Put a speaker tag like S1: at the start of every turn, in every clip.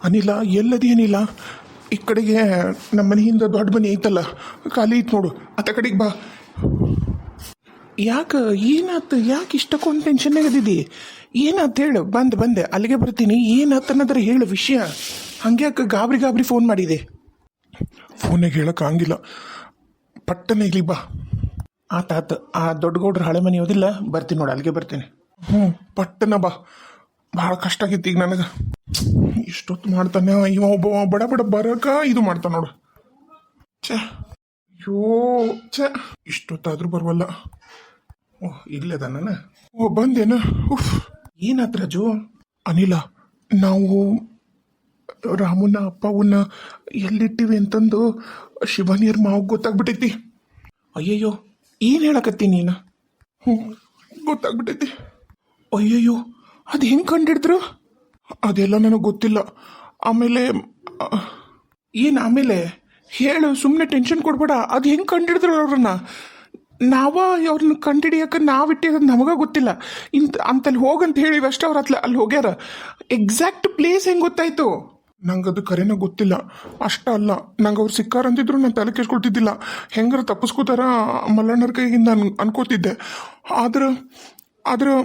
S1: ಅನಿಲ ಎಲ್ಲದೇನಿಲ್ಲ ಈ ಕಡೆಗೆ ನಮ್ಮ ಮನೆಯಿಂದ ದೊಡ್ಡ ಮನೆ ಐತಲ್ಲ ಖಾಲಿ ಐತೆ ನೋಡು ಆತ ಕಡೆಗೆ ಬಾ. ಯಾಕೆ ಏನಾಯ್ತು? ಯಾಕೆ ಇಷ್ಟಕ್ಕೊಂದು ಟೆನ್ಷನ್ನಾಗ ಅದಿದ್ದಿ? ಏನಾಯ್ತು ಹೇಳು. ಬಂದೆ ಅಲ್ಲಿಗೆ ಬರ್ತೀನಿ. ಏನಾಯ್ತು ಅನ್ನೋದ್ರ ಹೇಳು ವಿಷಯ. ಹಂಗ್ಯಾಕೆ ಗಾಬರಿ ಫೋನ್ ಮಾಡಿದೆ? ಫೋನಾಗ ಹೇಳೋಕ್ಕಾಗಿಲ್ಲ, ಪಟ್ಟನೆ ಇಲ್ಲಿಗೆ ಬಾ. ಆತ ಆ ದೊಡ್ಡ ಗೌಡ್ರ ಹಳೆ ಮನೆ ಓದಿಲ್ಲ, ಬರ್ತೀನಿ ನೋಡು, ಅಲ್ಲಿಗೆ ಬರ್ತೀನಿ. ಪಟ್ಟನ ಬಾ. ಭಾಳ ಕಷ್ಟ ಆಗಿತ್ತು ಈಗ ನನಗೆ. ಇಷ್ಟೊತ್ತು ಮಾಡ್ತಾನೆ ಇವ ಒಬ್ಬ ಬಡ ಬರಕ ಇದು ಮಾಡ್ತಾನೆ ನೋಡು. ಇಷ್ಟೊತ್ತಾದ್ರೂ ಬರವಲ್ಲ. ಓಹ್ ಇಲ್ಲದ ನಾನು. ಬಂದೇನ? ಏನಾತ್ ರಾಜು? ಅನಿಲ, ನಾವು ರಾಮನ ಅಪ್ಪವನ್ನ ಎಲ್ಲಿಟ್ಟಿವಿ ಅಂತಂದು ಶಿವನಿಯರ್ ಮಾವು ಗೊತ್ತಾಗ್ಬಿಟ್ಟೈತಿ. ಅಯ್ಯಯ್ಯೋ, ಏನು ಹೇಳಕತ್ತಿ ನೀನು? ಗೊತ್ತಾಗ್ಬಿಟ್ಟೈತಿ. ಅಯ್ಯಯ್ಯೋ, ಅದು ಹೆಂಗೆ ಕಂಡಿಡಿದ್ರು? ಅದೆಲ್ಲ ನನಗೆ ಗೊತ್ತಿಲ್ಲ. ಆಮೇಲೆ ಏನು ಆಮೇಲೆ ಹೇಳು, ಸುಮ್ಮನೆ ಟೆನ್ಷನ್ ಕೊಡ್ಬೇಡ. ಅದು ಹೆಂಗೆ ಕಂಡಿಡಿದ್ರು ಅವ್ರನ್ನ? ಅವ್ರನ್ನ ಕಂಡಿಡಿಯಕ್ಕೆ ನಾವಿಟ್ಟಿರೋದು ನಮಗೆ ಗೊತ್ತಿಲ್ಲ. ಅಂತಲ್ಲಿ ಹೋಗಂತ ಹೇಳಿವಿ ಅಷ್ಟೇ. ಅವ್ರು ಅಲ್ಲಿ ಹೋಗ್ಯಾರ. ಎಕ್ಸಾಕ್ಟ್ ಪ್ಲೇಸ್ ಹೆಂಗೆ ಗೊತ್ತಾಯ್ತು? ನಂಗೆ ಅದು ಕರೆನ ಗೊತ್ತಿಲ್ಲ. ಅಷ್ಟ ಅಲ್ಲ, ನಂಗೆ ಅವ್ರು ಸಿಕ್ಕಾರಂತಿದ್ರು ನಾನು ತಲೆ ಕೆಸ್ಕೊಳ್ತಿದ್ದಿಲ್ಲ. ಹೆಂಗಾರ ತಪ್ಪಿಸ್ಕೋತಾರ ಮಲ್ಲಣ್ಣರ ಕೈಗಿಂದ ಅನ್ಕೋತಿದ್ದೆ. ಆದ್ರೆ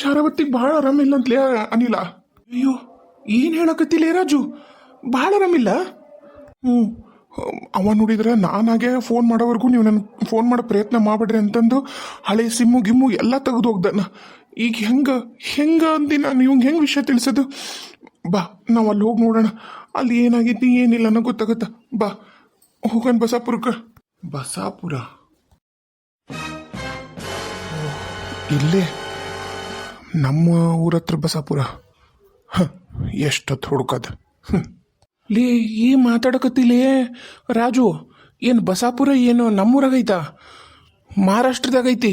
S1: ಶಾರಾವತಿಗೆ ಭಾಳ ಆರಾಮಿಲ್ಲ ಅಂತಲೇ ಅನಿಲ. ಅಯ್ಯೋ, ಏನು ಹೇಳಕತ್ತಿಲ್ಲ ರಾಜು? ಭಾಳ ಆರಾಮಿಲ್ಲ? ಅವ ನೋಡಿದ್ರೆ ನಾನಾಗೆ ಫೋನ್ ಮಾಡೋವರೆಗೂ ನೀವು ನನ್ನ ಫೋನ್ ಮಾಡೋ ಪ್ರಯತ್ನ ಮಾಡಬೇಡ್ರಿ ಅಂತಂದು ಹಳೆ ಸಿಮ್ಮು ಗಿಮ್ಮು ಎಲ್ಲ ತೆಗೆದು ಹೋಗ್ದಾನ. ಈಗ ಹೆಂಗೆ ಅಂದಿನ ನೀವು ಹೆಂಗೆ ವಿಷಯ ತಿಳಿಸೋದು? ಬಾ, ನಾವು ಅಲ್ಲಿ ಹೋಗಿ ನೋಡೋಣ. ಅಲ್ಲಿ ಏನಾಗೈತಿ ಏನಿಲ್ಲ ಅನ್ನೋ ಗೊತ್ತಾಗತ್ತ. ಬಾ ಹೋಗೋಣ ಬಸಾಪುರಕ್ಕೆ. ಬಸಾಪುರ ಇಲ್ಲೇ ನಮ್ಮ ಊರತ್ರ ಬಸಾಪುರ. ಎಷ್ಟೊತ್ತು ಹುಡುಕದ? ಲೇ, ಏನು ಮಾತಾಡಕತ್ತಿಲೇ ರಾಜು? ಏನು ಬಸಾಪುರ ಏನು ನಮ್ಮೂರಾಗೈತಾ? ಮಹಾರಾಷ್ಟ್ರದಾಗ ಐತಿ.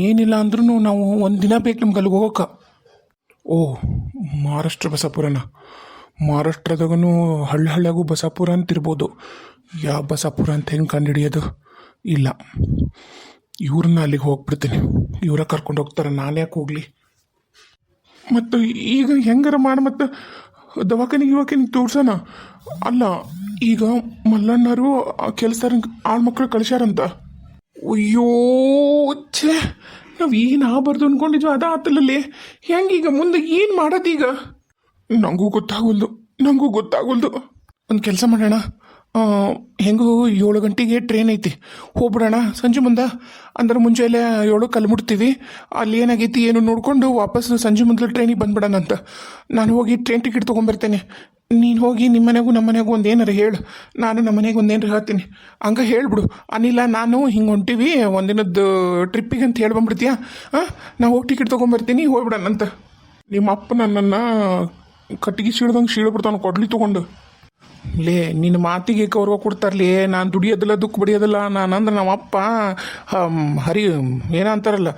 S1: ಏನಿಲ್ಲ ಅಂದ್ರೂ ನಾವು ಒಂದು ದಿನ ಬೇಕು ನಮ್ಗೆ ಅಲ್ಲಿಗೆ ಹೋಗೋಕೆ. ಓ, ಮಹಾರಾಷ್ಟ್ರ ಬಸಾಪುರನ? ಮಹಾರಾಷ್ಟ್ರದಾಗೂ ಹಳ್ಳಿಯಾಗೂ ಬಸಾಪುರ ಅಂತಿರ್ಬೋದು. ಯಾವ ಬಸಾಪುರ ಅಂತ ಹೆಂಗೆ ಕಂಡುಹಿಡಿಯೋದು? ಇಲ್ಲ, ಇವ್ರನ್ನ ಅಲ್ಲಿಗೆ ಹೋಗ್ಬಿಡ್ತೀನಿ. ಇವರ ಕರ್ಕೊಂಡು ಹೋಗ್ತಾರೆ, ನಾನು ಯಾಕೆ ಹೋಗಲಿ? ಮತ್ತು ಈಗ ಹೆಂಗಾರ ಮಾಡಿ ಮತ್ತು ದವಾಖಾನಿಗೆ ತೋರ್ಸೋಣ. ಅಲ್ಲ, ಈಗ ಮಲ್ಲಣ್ಣರು ಕೆಲಸ ಆಳ್ಮಕ್ಳು ಕಳಿಸ್ಯಾರಂತ. ಅಯ್ಯೋ ಛೇ, ನಾವು ಏನು ಆಗ್ಬಾರ್ದು ಅಂದ್ಕೊಂಡಿದ್ವಿ, ಅದ ಆತಲ್ಲಲ್ಲಿ. ಹೆಂಗೀಗ ಮುಂದೆ ಏನು ಮಾಡೋದೀಗ? ನನಗೂ ಗೊತ್ತಾಗಲ್ದು. ಒಂದು ಕೆಲಸ ಮಾಡೋಣ, ಹೆಂಗೂ 7 ಗಂಟೆಗೆ ಟ್ರೈನ್ ಐತಿ, ಹೋಗ್ಬಿಡೋಣ ಸಂಜೆ ಮುಂದೆ. ಅಂದ್ರೆ ಮುಂಜಾನೆ 7 ಕಲ್ಲು ಮುಟ್ತೀವಿ. ಅಲ್ಲಿ ಏನಾಗೈತಿ ಏನು ನೋಡಿಕೊಂಡು ವಾಪಸ್ ಸಂಜೆ ಮುಂದೆ ಟ್ರೈನಿಗೆ ಬಂದ್ಬಿಡೋಣ ಅಂತ. ನಾನು ಹೋಗಿ ಟ್ರೈನ್ ಟಿಕೆಟ್ ತೊಗೊಂಬರ್ತೇನೆ. ನೀನು ಹೋಗಿ ನಿಮ್ಮ ಮನೆಗೂ ನಮ್ಮ ಮನೆಗೂ ಒಂದು ಏನಾರು ಹೇಳು, ನಾನು ನಮ್ಮ ಮನೆಗೆ ಒಂದು ಏನಾರು ಹೇಳ್ತೀನಿ. ಹಂಗೆ ಹೇಳ್ಬಿಡು. ಅನಿಲ ನಾನು ಹಿಂಗೆ ಹೊಂಟೀವಿ ಒಂದಿನದ್ದು ಟ್ರಿಪ್ಪಿಗೆ ಅಂತ ಹೇಳಿ ಬಂದ್ಬಿಡ್ತೀಯಾ? ನಾವು ಹೋಗಿ ಟಿಕೆಟ್ ತೊಗೊಂಬರ್ತೀನಿ, ಹೋಗ್ಬಿಡೋಣ ಅಂತ. ನಿಮ್ಮ ಅಪ್ಪ ನನ್ನನ್ನು ಕಟ್ಟಿಗೆ ಸೀಳ್ದಂಗೆ ಸೀಳ್ಬಿಡ್ತಾನೆ ಕೊಡ್ಲಿ ತೊಗೊಂಡು. ಲೇ, ನಿನ್ನ ಮಾತಿಗೆ ಗೌರವ ಕೊಡ್ತಾರಲಿ. ನಾನು ದುಡಿಯೋದಿಲ್ಲ, ದುಃಖ ಬಡಿಯೋದಿಲ್ಲ. ನಾನಂದ್ರೆ ನಮ್ಮಪ್ಪ ಹರಿ ಏನೋ ಅಂತಾರಲ್ಲ,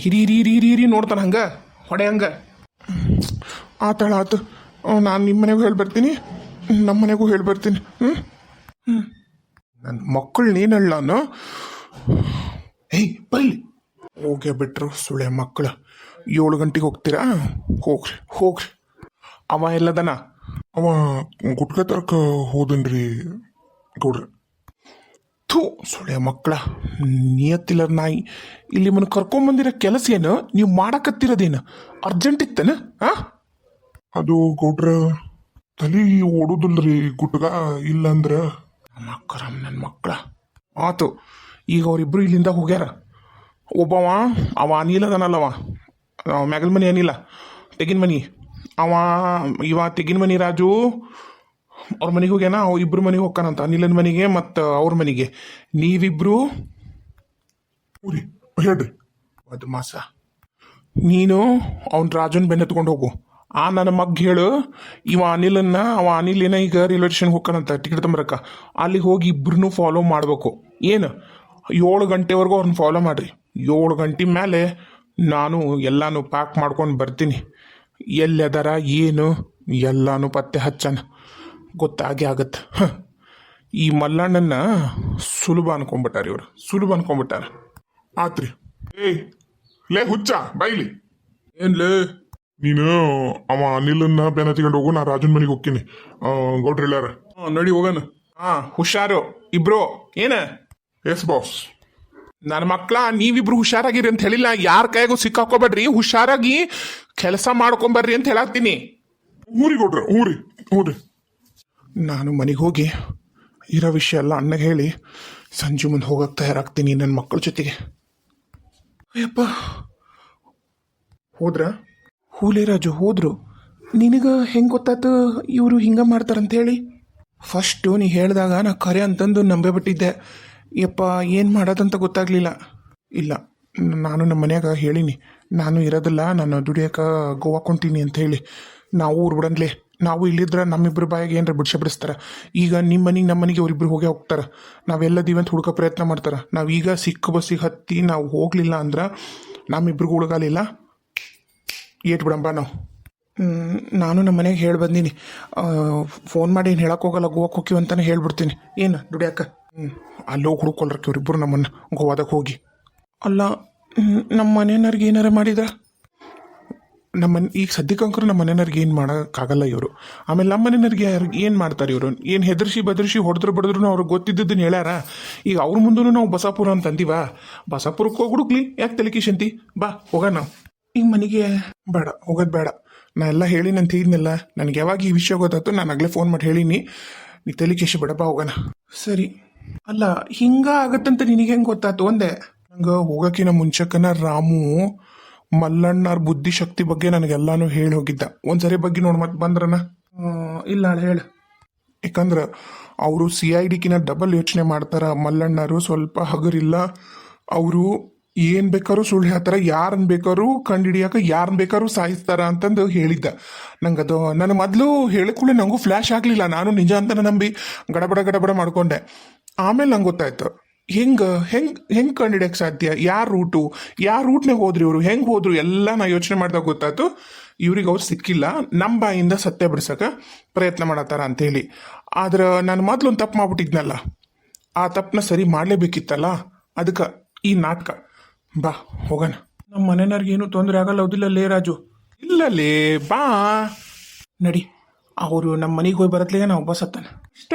S1: ಹಿರಿ ನೋಡ್ತಾನೆ, ಹಂಗೆ ಹೊಡೆ ಹಂಗೆ. ಆತು, ನಾನು ನಿಮ್ಮ ಮನೆಗೂ ಹೇಳಿ ಬರ್ತೀನಿ, ನಮ್ಮ ಮನೆಗೂ ಹೇಳಿ ಬರ್ತೀನಿ. ನನ್ನ ಮಕ್ಕಳು ನೀನಳ್ಳಾನು. ಏಯ್ ಬೈಲಿ, ಹೋಗೇ ಬಿಟ್ರು ಸುಳೆ ಮಕ್ಕಳು. 7 ಗಂಟೆಗೆ ಹೋಗ್ತೀರಾ? ಹೋಗ್ರಿ. ಅವ ಎಲ್ಲದನ? ಅವ ಗುಟ್ಕ ತರಕ ಹೋದನ್ರಿ ಗೌಡ್ರ. ಥೂ, ಸುಳೆ ಮಕ್ಕಳ ನಿಯತ್ತಿಲ್ಲ ನಾಯಿ. ಇಲ್ಲಿ ಮನ ಕರ್ಕೊಂಬಂದಿರೋ ಕೆಲಸ ಏನು? ನೀವು ಮಾಡಕತ್ತಿರೋದೇನು? ಅರ್ಜೆಂಟ್ ಇತ್ತನ? ಅದು ಗೌಡ್ರ ತಲೆ ಓಡೋದಿಲ್ರಿ ಗುಟ್ಗ. ಇಲ್ಲಂದ್ರ ನನ್ನ ಮಕ್ಕಳ ಆತು. ಈಗ ಅವರಿಬ್ರು ಇಲ್ಲಿಂದ ಹೋಗ್ಯಾರ. ಒಬ್ಬವ ಅವ ಅನಿಲದನಲ್ಲವ, ಮ್ಯಾಗಲ್ ಮನಿ ಅನಿಲ, ತೆಗಿನ ಮನಿ ಇವ ತೆಗಿನ ಮನಿ ರಾಜು ಅವ್ರ ಮನೆಗೆ ಹೋಗ್ಯಾನ. ಅವ್ ಇಬ್ರು ಮನೆಗೆ ಹೋಗ್ಕಾನಂತ, ಅನಿಲನ ಮನೆಗೆ ಮತ್ತು ಅವ್ರ ಮನೆಗೆ. ನೀವಿಬ್ರು ಹೇಳ್ರಿ. ಅದು ಮಾಸ ನೀನು ಅವ್ನ ರಾಜನ್ ಬೆನ್ನ ಎತ್ಕೊಂಡು ಹೋಗು. ನನ್ನ ಮಗ್ ಹೇಳು, ಅವ ಅನಿಲೇನ ಈಗ ರೈಲ್ವೆ ಸ್ಟೇಷನ್ಗೆ ಹೋಗ್ಕಾನಂತ ಟಿಕೆಟ್ ತೊಂಬರಕ್ಕ. ಅಲ್ಲಿಗೆ ಹೋಗಿ ಇಬ್ರು ಫಾಲೋ ಮಾಡಬೇಕು. ಏನು 7 ಗಂಟೆವರೆಗೂ ಅವ್ರನ್ನ ಫಾಲೋ ಮಾಡಿರಿ. 7 ಗಂಟೆ ಮೇಲೆ ನಾನು ಎಲ್ಲಾನು ಪ್ಯಾಕ್ ಮಾಡ್ಕೊಂಡು ಬರ್ತೀನಿ. ಎಲ್ಲಿ ಅದಾರ ಏನು ಎಲ್ಲಾನು ಪತ್ತೆ ಹಚ್ಚನ, ಗೊತ್ತಾಗೇ ಆಗತ್ತೆ. ಈ ಮಲ್ಲಣ್ಣನ ಸುಲಭ ಅನ್ಕೊಂಡ್ಬಿಟ್ಟಾರ. ಆತ್ರಿ. ಏಯ್ ಲೇ ಹುಚ್ಚ ಬೈಲಿ. ಏನ್ಲೇ
S2: ನೀನು ಅವ ಅನಿಲನ್ನ ಬೆನ್ನ ತಗೊಂಡು ಹೋಗು, ನಾ ರಾಜನ್ ಮನೆಗೆ ಹೋಗ್ತೀನಿ. ಗೌಡ್ರಿ ಎಲ್ಲಾರ ನಡಿ ಹೋಗೋಣ.
S1: ಹುಷಾರು ಇಬ್ರು ಏನ
S2: ಎಸ್ ಬಾಸ್.
S1: ನನ್ನ ಮಕ್ಳ ನೀವಿಬ್ರು ಹುಷಾರಾಗಿರಿ ಅಂತ ಹೇಳಿಲ್ಲ, ಯಾರ ಕೈಗೂ ಸಿಕ್ಕಾಕೋಬೇಡ್ರಿ, ಹುಷಾರಾಗಿ ಕೆಲಸ ಮಾಡ್ಕೊಂಬರ್ರಿ ಅಂತ ಹೇಳತ್ತೀನಿ.
S2: ಊರಿ ಗೌಡ್ರ, ಊರಿ ಊರಿ.
S1: ನಾನು ಮನೆಗೆ ಹೋಗಿ ಇರೋ ವಿಷಯ ಎಲ್ಲ ಅಣ್ಣಗೆ ಹೇಳಿ ಸಂಜೆ ಮುಂದೆ ಹೋಗಕ್ಕೆ ತಯಾರಾಗ್ತೀನಿ ನನ್ನ ಮಕ್ಕಳ ಜೊತೆಗೆ. ಅಯ್ಯಪ್ಪ, ಹೋದ್ರ ಹೂಲೇ ರಾಜು ಹೋದ್ರು. ನಿನಗೆ ಹೆಂಗೆ ಗೊತ್ತಾಯ್ತು ಇವರು ಹಿಂಗೆ ಮಾಡ್ತಾರಂತ ಹೇಳಿ? ಫಸ್ಟು ನೀ ಹೇಳಿದಾಗ ನಾ ಕರೆ ಅಂತಂದು ನಂಬೇ ಬಿಟ್ಟಿದ್ದೆ. ಯಪ್ಪ ಏನು ಮಾಡೋದಂತ ಗೊತ್ತಾಗಲಿಲ್ಲ. ಇಲ್ಲ, ನಾನು ನಮ್ಮ ಮನ್ಯಾಗ ಹೇಳೀನಿ, ನಾನು ಇರೋದಿಲ್ಲ, ನಾನು ದುಡಿಯೋಕೆ ಗೋವಾಕ್ಕೆ ಹೊಂಟೀನಿ ಅಂತ ಹೇಳಿ. ನಾವು ಊರು ಬಿಡನ್ಲೇ, ನಾವು ಇಲ್ಲಿದ್ರೆ ನಮ್ಮಿಬ್ಬರು ಬಾಯಿಗೆ ಏನಾರ ಬಿಡಿಸ್ತಾರೆ. ಈಗ ನಿಮ್ಮ ಮನೆಗೆ ನಮ್ಮ ಮನೆಗೆ ಅವರಿಬ್ಬರು ಹೋಗೇ ಹೋಗ್ತಾರೆ. ನಾವೆಲ್ಲ ದಿವಂತ ಹುಡುಕೋ ಪ್ರಯತ್ನ ಮಾಡ್ತಾರೆ. ನಾವು ಈಗ ಸಿಕ್ಕ ಬಸ್ಸಿಗೆ ಹತ್ತಿ ನಾವು ಹೋಗಲಿಲ್ಲ ಅಂದ್ರೆ ನಮ್ಮಿಬ್ರಿಗೂ ಉಳ್ಗಾಲಿಲ್ಲ, ಏಟ್ ಬಿಡಂಬ ನಾವು. ನಾನು ನಮ್ಮ ಮನೆಗೆ ಹೇಳಿ ಬಂದೀನಿ, ಫೋನ್ ಮಾಡಿ ಏನು ಹೇಳಕ್ಕೆ ಹೋಗಲ್ಲ, ಗೋವಾಕ್ಕೆ ಹೋಗ್ತೀವಿ ಅಂತಲೇ ಹೇಳ್ಬಿಡ್ತೀನಿ. ಏನು ದುಡಿಯಕ್ಕೆ ಅಲ್ಲೋಗಿ ಹುಡುಕೊಳ್ರಕ್ಕೆ ಇವರಿಬ್ಬರು ನಮ್ಮನ್ನು ಗೋವಾದಾಗ ಹೋಗಿ. ಅಲ್ಲ, ನಮ್ಮ ಮನೆಯವ್ರಿಗೆ ಏನಾರ ಮಾಡಿದ್ರೆ ಈಗ ಸದ್ಯಕ್ಕಂಕರು ನಮ್ಮ ಮನೆಯವ್ರಿಗೆ ಏನು ಮಾಡೋಕ್ಕಾಗಲ್ಲ ಇವರು. ಆಮೇಲೆ ನಮ್ಮ ಮನೆಯವ್ರಿಗೆ ಏನು ಮಾಡ್ತಾರೆ ಇವರು? ಏನು ಹೆದರ್ಸಿ ಬದರ್ಸಿ ಹೊಡೆದ್ರು ಅವ್ರಿಗೆ ಗೊತ್ತಿದ್ದದನ್ನು ಹೇಳ್ಯಾರ. ಈಗ ಅವ್ರ ಮುಂದೂ ನಾವು ಬಸಾಪುರ ಅಂತ ಅಂತೀವ, ಬಸಾಪುರಕ್ಕೆ ಹೋಗಿ ಹುಡುಕ್ಲಿ, ಯಾಕೆ ತಲೆಕಿಶಂತಿ? ಬಾ ಹೋಗೋಣ ನಾವು. ಈಗ ಮನೆಗೆ ಬೇಡ, ಹೋಗೋದು ಬೇಡ. ನಾ ಎಲ್ಲ ಹೇಳೀನಿ ಅಂತ ಹೇಳಿದ್ನಲ್ಲ, ನನಗೆ ಯಾವಾಗ ಈ ವಿಷಯ ಗೊತ್ತಾಯ್ತು ನಾನು ಆಗಲೇ ಫೋನ್ ಮಾಡಿ ಹೇಳೀನಿ. ನೀ ತಲೆಕಿಶಿ ಬೇಡ, ಬಾ ಹೋಗೋಣ. ಸರಿ. ಅಲ್ಲ, ಹಿಂಗ ಆಗತ್ತಂತ ನಿನಗೆ ಹೆಂಗೆ ಗೊತ್ತಾಯ್ತು ಅಂದೆ? ನಂಗೆ ಹೋಗೋಕ್ಕಿಂತ ಮುಂಚೆಕನ ರಾಮು ಮಲ್ಲಣ್ಣವ್ರ ಬುದ್ಧಿಶಕ್ತಿ ಬಗ್ಗೆ ನನಗೆಲ್ಲಾನು ಹೇಳಿ ಹೋಗಿದ್ದ. ಒಂದ್ಸರಿ ಬಗ್ಗೆ ನೋಡಿ ಮತ್ತೆ ಬಂದ್ರನ. ಇಲ್ಲ ಹೇಳು. ಯಾಕಂದ್ರೆ ಅವರು CID ಡಬಲ್ ಯೋಚನೆ ಮಾಡ್ತಾರ. ಮಲ್ಲಣ್ಣರು ಸ್ವಲ್ಪ ಹಗರಿಲ್ಲ. ಅವರು ಏನು ಬೇಕಾದ್ರೂ ಸುಳ್ಳು ಹೇಳ್ತಾರ, ಯಾರನ್ನ ಬೇಕಾದ್ರೂ ಕಂಡಿಡಿಯಾಕ ಯಾರನ್ನ ಬೇಕಾದ್ರೂ ಸಾಯಿಸ್ತಾರ ಅಂತಂದು ಹೇಳಿದ್ದ. ನಂಗದು ನಾನು ಮೊದಲು ಹೇಳಿಕೊಳ್ಳಿ ನನಗೂ ಫ್ಲ್ಯಾಶ್ ಆಗಲಿಲ್ಲ. ನಾನು ನಿಜ ಅಂತ ನಂಬಿ ಗಡಬಡ ಮಾಡ್ಕೊಂಡೆ. ಆಮೇಲೆ ನಂಗೆ ಗೊತ್ತಾಯ್ತು ಹೆಂಗೆ ಕಂಡಿಡಿಯಕ್ಕೆ ಸಾಧ್ಯ, ಯಾರ ರೂಟ್ನಾಗ ಹೋದ್ರು ಇವರು, ಹೆಂಗೆ ಹೋದ್ರು ಎಲ್ಲ ನಾ ಯೋಚನೆ ಮಾಡಿದಾಗ ಗೊತ್ತಾಯ್ತು ಇವ್ರಿಗೆ ಅವ್ರು ಸಿಕ್ಕಿಲ್ಲ, ನಮ್ಮ ಬಾಯಿಂದ ಸತ್ಯ ಬಿಡ್ಸಕ್ಕೆ ಪ್ರಯತ್ನ ಮಾಡತ್ತಾರ ಅಂತೇಳಿ. ಆದ್ರೆ ನಾನು ಮೊದಲು ಒಂದು ತಪ್ಪು ಮಾಡ್ಬಿಟ್ಟಿದ್ನಲ್ಲ, ಆ ತಪ್ಪನ್ನ ಸರಿ ಮಾಡಲೇಬೇಕಿತ್ತಲ್ಲ, ಅದಕ್ಕೆ ಈ ನಾಟಕ. ಬಾ ಹೋಗೋಣ. ನಮ್ಮ ಮನೆಯವ್ರಿಗೇನು ತೊಂದರೆ ಆಗಲ್ಲ, ಹೌದಿಲ್ಲ ಲೇ ರಾಜು? ಇಲ್ಲಲೇ, ಬಾ ನಡಿ. ಅವರು ನಮ್ಮ ಮನೆಗೆ ಹೋಗಿ ಬರತ್ಲೇ ನಾವು ಬಸ್ ಹತ್ತಾನ ಇಷ್ಟ.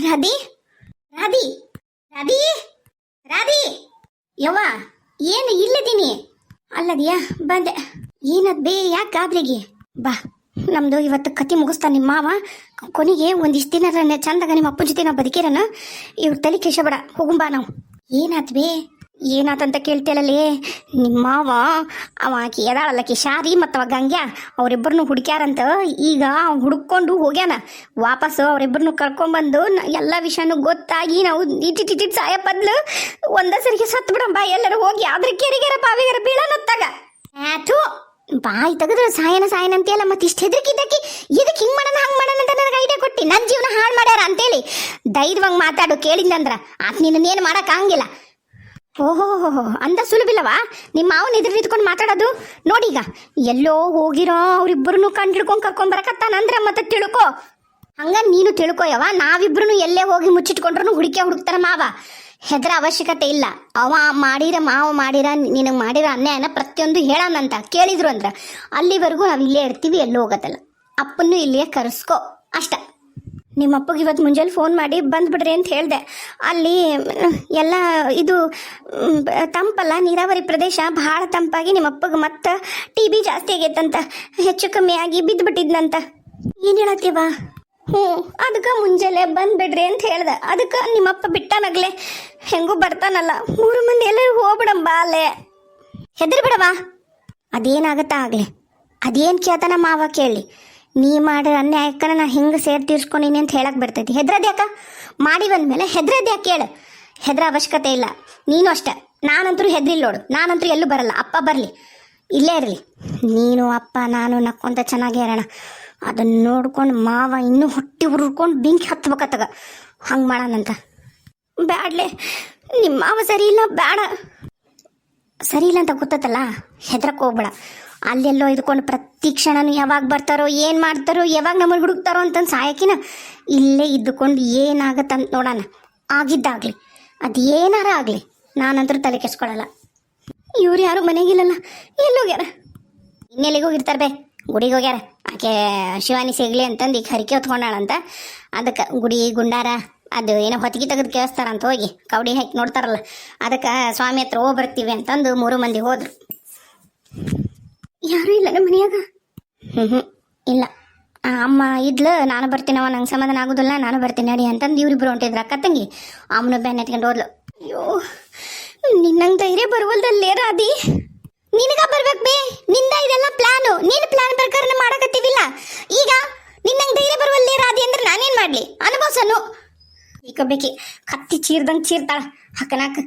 S3: ರಾಧಿ ರಾಧಿ ರಾಧಿ ರಾಧಿ ಯವ್ವ, ಏನು ಇಲ್ಲದೀನಿ? ಅಲ್ಲದಿಯಾ ಬಂದೆ. ಏನದ್ ಬೇ, ಯಾಕೆ ಗಾಬ್ರಿಗೆ? ಬಾ, ನಮ್ದು ಇವತ್ತು ಕತಿ ಮುಗಿಸ್ತಾನೆ ನಿಮ್ಮ ಮಾವ. ಕೊನೆಗೆ ಒಂದಿಷ್ಟು ದಿನ ಚಂದಾಗ ನಿಮ್ಮ ಅಪ್ಪನ ಜೊತೆ ನಾವು ಬದುಕಿರನ. ಇವ್ರ ತಲೆ ಕೆಶಬೇಡ, ಹೋಗುಂಬಾ ನಾವು. ಏನಾತ್ ಬೇ, ಏನಾತಂತ ಕೇಳ್ತೇಳಲ್ಲಿ? ನಿಮ್ಮ ಮಾವ ಆಕಿ ಎದಾಳಲ್ಲಕಿ ಶಾರಿ ಮತ್ತು ಅವ ಗಂಗ್ಯಾ ಅವರಿಬ್ಬರನ್ನು ಹುಡುಕ್ಯಾರಂತ. ಈಗ ಹುಡುಕೊಂಡು ಹೋಗ್ಯಾನ ವಾಪಸ್. ಅವರಿಬ್ಬರನ್ನು ಕರ್ಕೊಂಡ್ಬಂದು ಎಲ್ಲ ವಿಷಯನೂ ಗೊತ್ತಾಗಿ ನಾವು ಇಟ್ಟಿಟ್ಟು ಸಾಯ ಬದ್ಲು ಒಂದ ಸರಿಗೆ ಸತ್ತು ಬಿಡಂಬ. ಎಲ್ಲರೂ ಹೋಗಿ ಅದ್ರ ಕೆರಿಗೆರ ಬಾವಿಗೆರ ಬೀಳನತ್ತಾಗ ಆಯ್ತು. ಬಾಯಿ ತೆಗೆದ್ರೆ ಸಾಯನ ಅಂತೆಲ್ಲ ಮತ್ತೆ ಇಷ್ಟು ಹೆದರ್ಕಿದ್ದಕ್ಕಿ ಇದಕ್ಕೆ ಹಿಂಗೆ ಮಾಡೋಣ ಹಂಗೆ ಮಾಡೋಣ ಅಂತ ನನಗೆ ಐಡಿಯಾ ಕೊಟ್ಟು ನನ್ನ ಜೀವನ ಹಾಳು ಮಾಡ್ಯಾರ ಅಂತೇಳಿ ಧೈರ್ಯವಾಗಿ ಮಾತಾಡು. ಕೇಳಿದ್ನಂದ್ರ ಆತ ನಿನ್ನೇನು ಮಾಡೋಕ್ಕಾಗಿಲ್ಲ. ಓಹೋ, ಅಂದ ಸುಲಭಿಲ್ಲವಾ ನಿಮ್ಮ ಮಾವನ ಎದುರು ನಿಂತ್ಕೊಂಡು ಮಾತಾಡೋದು? ನೋಡೀಗ ಎಲ್ಲೋ ಹೋಗಿರೋ ಅವರಿಬ್ಬರನ್ನು ಕಂಡಿಡ್ಕೊಂಡು ಕರ್ಕೊಂಬರಕತ್ತಾನಂದ್ರೆ ಮತ್ತೆ ತಿಳ್ಕೊ. ಹಂಗ ನೀನು ತಿಳ್ಕೊಯವ, ನಾವಿಬ್ರು ಎಲ್ಲೇ ಹೋಗಿ ಮುಚ್ಚಿಟ್ಕೊಂಡ್ರು ಹುಡುಕ್ತಾರ ಮಾವ. ಹೆದರ ಅವಶ್ಯಕತೆ ಇಲ್ಲ. ಮಾವ ಮಾಡಿರ ನಿನಗೆ ಮಾಡಿರೋ ಅನ್ಯಾಯನ ಪ್ರತಿಯೊಂದು ಹೇಳೋಣಂತ ಕೇಳಿದ್ರು ಅಂದ್ರೆ ಅಲ್ಲಿವರೆಗೂ ನಾವು ಇಲ್ಲೇ ಇರ್ತೀವಿ, ಎಲ್ಲೂ ಹೋಗೋದಲ್ಲ. ಅಪ್ಪನ್ನು ಇಲ್ಲಿಯೇ ಕರೆಸ್ಕೊ ಅಷ್ಟ. ನಿಮ್ಮ ಅಪ್ಪಗೆ ಇವತ್ತು ಮುಂಜಾನೆ ಫೋನ್ ಮಾಡಿ ಬಂದುಬಿಡ್ರಿ ಅಂತ ಹೇಳಿದೆ. ಅಲ್ಲಿ ಎಲ್ಲ ಇದು ತಂಪಲ್ಲ, ನೀರಾವರಿ ಪ್ರದೇಶ, ಭಾಳ ತಂಪಾಗಿ ನಿಮ್ಮ ಅಪ್ಪಗೆ ಮತ್ತೆ TB ಜಾಸ್ತಿ ಆಗೈತಂತ, ಹೆಚ್ಚು ಕಮ್ಮಿ ಆಗಿ ಬಿದ್ದುಬಿಟ್ಟಿದ್ನಂತ. ಏನು ಹೇಳತ್ತೀವ? ಅದಕ್ಕೆ ಮುಂಜಾನೆ ಬಂದುಬಿಡ್ರಿ ಅಂತ ಹೇಳ್ದೆ. ಅದಕ್ಕೆ ನಿಮ್ಮಪ್ಪ ಬಿಟ್ಟಾನಾಗಲೇ, ಹೆಂಗೂ ಬರ್ತಾನಲ್ಲ, 3 ಮಂದಿ ಎಲ್ಲರೂ ಹೋಗ್ಬಿಡಂಬ ಅಲ್ಲೇ. ಹೆದರಿ ಬಿಡವಾ, ಅದೇನಾಗತ್ತಾ ಆಗಲಿ. ಅದೇನು ಕೇಳ್ತಾನ ಮಾವ ಕೇಳಿ. ನೀ ಮಾಡಿರೋ ಅನ್ಯಾಯಕ್ಕನ ನಾ ಹಿಂಗೆ ಸೇರಿ ತೀರ್ಸ್ಕೊಂಡಿನಿ ಅಂತ ಹೇಳಕ್ಕೆ ಬರ್ತೈತಿ. ಹೆದ್ರದ್ಯಾಕ? ಮಾಡಿ ಬಂದಮೇಲೆ ಹೆದ್ರದ್ಯಾಕೆ ಕೇಳು. ಹೆದ್ರ ಅವಶ್ಯಕತೆ ಇಲ್ಲ. ನೀನು ಅಷ್ಟೆ. ನಾನಂತರೂ ಹೆದ್ರಿಲ್ಲ ನೋಡು. ನಾನಂತರೂ ಎಲ್ಲೂ ಬರಲ್ಲ. ಅಪ್ಪ ಬರಲಿ, ಇಲ್ಲೇ ಇರಲಿ. ನೀನು ಅಪ್ಪ ನಾನು ನಕ್ಕೊಂತ ಚೆನ್ನಾಗಿ ಇರೋಣ. ಅದನ್ನು ನೋಡ್ಕೊಂಡು ಮಾವ ಇನ್ನೂ ಹೊಟ್ಟೆ ಹುರ್ಕೊಂಡು ಬೆಂಕಿ ಹತ್ಬೇಕತ್ತಾಗ ಹಂಗೆ ಮಾಡೋಣಂತ. ಬ್ಯಾಡ್ಲೆ, ನಿಮ್ಮ ಮಾವ ಸರಿ ಇಲ್ಲ, ಬೇಡ. ಸರಿ ಇಲ್ಲ ಅಂತ ಗೊತ್ತಲ್ಲ, ಹೆದ್ರಕ್ಕೆ ಹೋಗ್ಬೇಡ. ಅಲ್ಲೆಲ್ಲೋ ಇದ್ಕೊಂಡು ಪ್ರತಿ ಕ್ಷಣನೂ ಯಾವಾಗ ಬರ್ತಾರೋ, ಏನು ಮಾಡ್ತಾರೋ, ಯಾವಾಗ ನಮ್ಮನ್ನು ಹುಡುಕ್ತಾರೋ ಅಂತಂದು ಸಾಯಕಿನ ಇಲ್ಲೇ ಇದ್ದುಕೊಂಡು ಏನಾಗತ್ತಂತ ನೋಡೋಣ. ಆಗಿದ್ದಾಗಲಿ, ಅದು ಏನಾರ ಆಗಲಿ, ನಾನಂತರೂ ತಲೆ ಕೆಸ್ಕೊಳ್ಳಲ್ಲ. ಇವ್ರು ಯಾರು ಮನೆಗಿಲ್ಲಲ್ಲ, ಎಲ್ಲೋಗ್ಯಾರ? ಇನ್ನೆಲ್ಲಿಗೆ ಹೋಗಿರ್ತಾರೆ ಬೇ ಗುಡಿಗೆ ಹೋಗ್ಯಾರ ಆಕೆ ಶಿವಾನಿ ಸಿಗ್ಲಿ ಅಂತಂದು ಈಗ ಹರಿಕೆ ಹೊತ್ಕೊಂಡಾಳಂತ ಅದಕ್ಕೆ ಗುಡಿ ಗುಂಡಾರ ಅದು ಏನೋ ಹೊತ್ತಿಗೆ ತೆಗೆದು ಕೇಳಿಸ್ತಾರಂತ ಹೋಗಿ ಕವಡಿ ಹಾಕಿ ನೋಡ್ತಾರಲ್ಲ ಅದಕ್ಕೆ ಸ್ವಾಮಿ ಹತ್ರ ಹೋಗಿ ಬರ್ತೀವಿ ಅಂತಂದು 3 ಮಂದಿ ಹೋದ್ರು. ಯಾರೂ ಇಲ್ಲ ನಮ್ಮ ಮನೆಯಾಗ? ಇಲ್ಲ. ಅಮ್ಮ ಇದ್ಲು, ನಾನು ಬರ್ತೀನವ, ನಂಗೆ ಸಮಾಧಾನ ಆಗೋದಿಲ್ಲ, ನಾನು ಬರ್ತೀನಿ ನಡಿ ಅಂತಂದು ಇವರಿಬ್ರು ಹೊಂಟಿದ್ರು ಅಕ್ಕ ತಂಗಿ. ಅಮ್ಮನ ಬ್ಯಾನ್ ಎತ್ಕೊಂಡು ಹೋದ್ಲು. ಅಯ್ಯೋ ನಿನ್ನಂಗೆ ಧೈರ್ಯ ಬರುವಲ್ದಲ್ಲೇ ರಾಧಿ, ನಿನಗ ಬರ್ಬೇಕು ಬೇ, ನಿಂದ ಇದೆಲ್ಲ ಪ್ಲಾನು, ನೀನು ಪ್ಲಾನ್ ಪ್ರಕಾರ ಮಾಡಕತ್ತೀವಿಲ್ಲ. ಈಗ ನಿನ್ನಂಗೆ ಧೈರ್ಯ ಬರುವಲ್ಲೇ ರಾಧಿ ಅಂದ್ರೆ ನಾನೇನು ಮಾಡಲಿ? ಅನುಭವಿಸನು ಈಗ ಬೇಕಿ ಕತ್ತಿ ಚೀರ್ದಂಗೆ ಚೀರ್ತಾಳ. ಹಕ್ಕನಾಕ